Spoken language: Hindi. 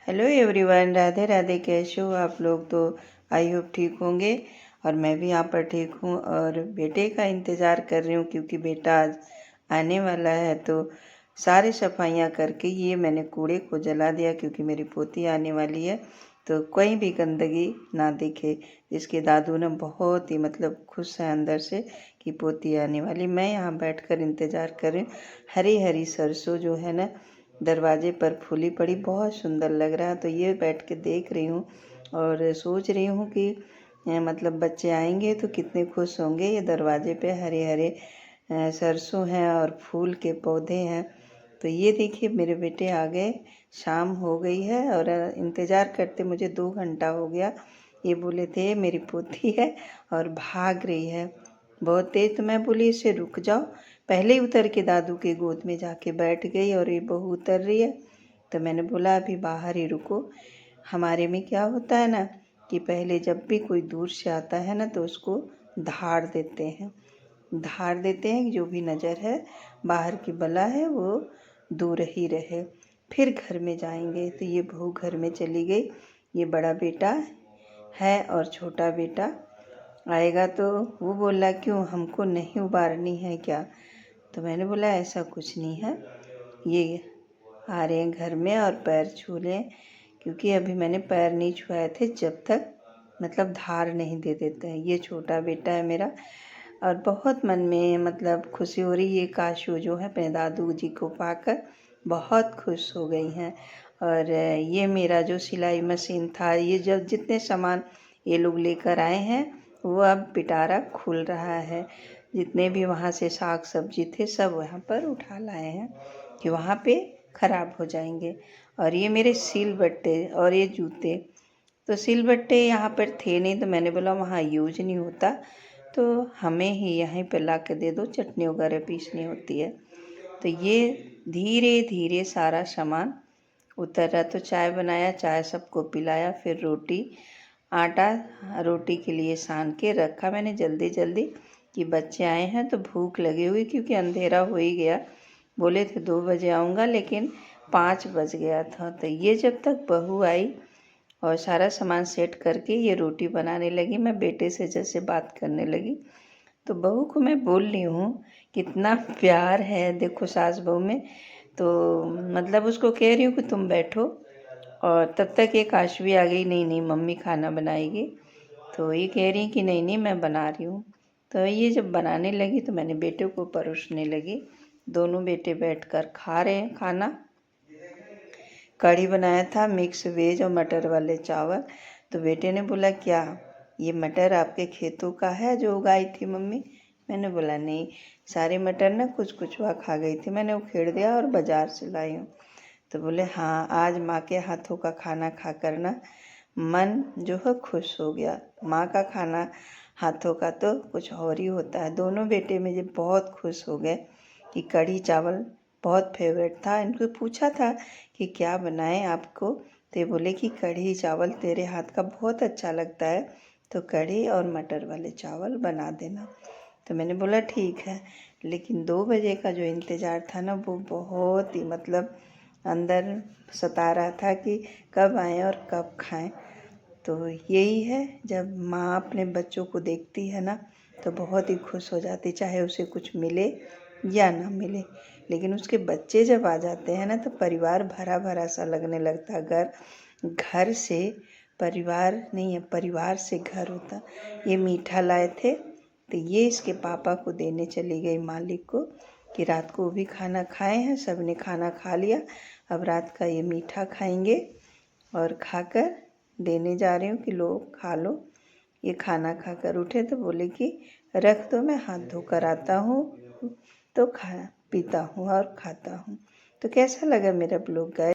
Hello everyone, Radhe Radhe. कैसे हो आप लोग? तो आई होप ठीक होंगे। और मैं भी यहाँ पर ठीक हूँ और बेटे का इंतज़ार कर रही हूँ क्योंकि बेटा आज आने वाला है। तो सारी सफाइयाँ करके ये मैंने कूड़े को जला दिया क्योंकि मेरी पोती आने वाली है, तो कोई भी गंदगी ना दिखे। इसके दादू ने बहुत ही खुश है अंदर से कि पोती आने वाली। मैं यहाँ बैठकर इंतज़ार कर रही हूँ। हरी हरी सरसों जो है ना दरवाजे पर फूली पड़ी, बहुत सुंदर लग रहा है। तो ये बैठ के देख रही हूँ और सोच रही हूँ कि बच्चे आएंगे तो कितने खुश होंगे। ये दरवाजे पे हरे हरे सरसों हैं और फूल के पौधे हैं। तो ये देखिए मेरे बेटे आ गए, शाम हो गई है और इंतज़ार करते मुझे 2 घंटा हो गया। ये बोले थे मेरी पोती है और भाग रही है बहुत तेज। तो मैं बोली इसे रुक जाओ, पहले ही उतर के दादू के गोद में जाके बैठ गई और ये बहू उतर रही है। तो मैंने बोला अभी बाहर ही रुको। हमारे में क्या होता है ना कि पहले जब भी कोई दूर से आता है ना तो उसको धार देते हैं, धार देते हैं कि जो भी नज़र है बाहर की बला है वो दूर ही रहे, फिर घर में जाएंगे। तो ये बहू घर में चली गई। ये बड़ा बेटा है और छोटा बेटा आएगा तो वो बोला क्यों हमको नहीं उबारनी है क्या? तो मैंने बोला ऐसा कुछ नहीं है, ये आ रहे हैं घर में और पैर छू लें, क्योंकि अभी मैंने पैर नहीं छुआए थे जब तक धार नहीं दे देते हैं। ये छोटा बेटा है मेरा और बहुत मन में खुशी हो रही है। काशू जो है अपने दादू जी को पाकर बहुत खुश हो गई हैं। और ये मेरा जो सिलाई मशीन था, ये जब जितने सामान ये लोग लेकर आए हैं वो अब पिटारा खुल रहा है। जितने भी वहाँ से साग सब्जी थे सब वहाँ पर उठा लाए हैं कि वहाँ पे ख़राब हो जाएंगे। और ये मेरे सिलबट्टे और ये जूते, तो सिलबट्टे यहाँ पर थे नहीं तो मैंने बोला वहाँ यूज नहीं होता तो हमें ही यहीं पर ला के दे दो, चटनी वगैरह पीसनी होती है। तो ये धीरे धीरे सारा सामान उतर रहा। तो चाय बनाया, चाय सबको पिलाया, फिर रोटी आटा रोटी के लिए सान के रखा मैंने जल्दी जल्दी कि बच्चे आए हैं तो भूख लगी हुई, क्योंकि अंधेरा हो ही गया। बोले थे 2 बजे आऊँगा लेकिन 5 बज गया था। तो ये जब तक बहू आई और सारा सामान सेट करके ये रोटी बनाने लगी, मैं बेटे से जैसे बात करने लगी। तो बहू को मैं बोल रही हूँ कितना प्यार है देखो सास बहू में। तो उसको कह रही हूँ कि तुम बैठो, और तब तक एक आशवी आ गई, नहीं नहीं मम्मी खाना बनाएगी। तो ये कह रही कि नहीं नहीं मैं बना रही हूँ। तो ये जब बनाने लगी तो मैंने बेटे को परोसने लगी। दोनों बेटे बैठकर खा रहे हैं खाना। कढ़ी बनाया था मिक्स वेज और मटर वाले चावल। तो बेटे ने बोला क्या ये मटर आपके खेतों का है जो उगाई थी मम्मी? मैंने बोला नहीं, सारे मटर ना कुछ कुछ वह खा गई थी, मैंने उखेड़ दिया और बाज़ार से लाई हूँ। तो बोले हाँ आज माँ के हाथों का खाना खा कर ना मन जो है खुश हो गया। माँ का खाना हाथों का तो कुछ और ही होता है। दोनों बेटे मुझे बहुत खुश हो गए कि कढ़ी चावल बहुत फेवरेट था। इनको पूछा था कि क्या बनाएं आपको, तो ये बोले कि कढ़ी चावल तेरे हाथ का बहुत अच्छा लगता है तो कढ़ी और मटर वाले चावल बना देना। तो मैंने बोला ठीक है। लेकिन 2 बजे का जो इंतज़ार था ना वो बहुत ही अंदर सता रहा था कि कब आएँ और कब खाएं। तो यही है, जब माँ अपने बच्चों को देखती है ना तो बहुत ही खुश हो जाती, चाहे उसे कुछ मिले या ना मिले। लेकिन उसके बच्चे जब आ जाते हैं ना तो परिवार भरा भरा सा लगने लगता है। घर से परिवार नहीं है, परिवार से घर होता। ये मीठा लाए थे तो ये इसके पापा को देने चली गई मालिक को कि रात को भी खाना खाए हैं, सब ने खाना खा लिया, अब रात का ये मीठा खाएंगे। और खाकर देने जा रही हूँ कि लो खा लो। ये खाना खाकर उठे तो बोले कि रख दो, मैं हाथ धोकर आता हूँ तो खा पीता हूँ और खाता हूँ। तो कैसा लगा मेरा ब्लॉग गाइस?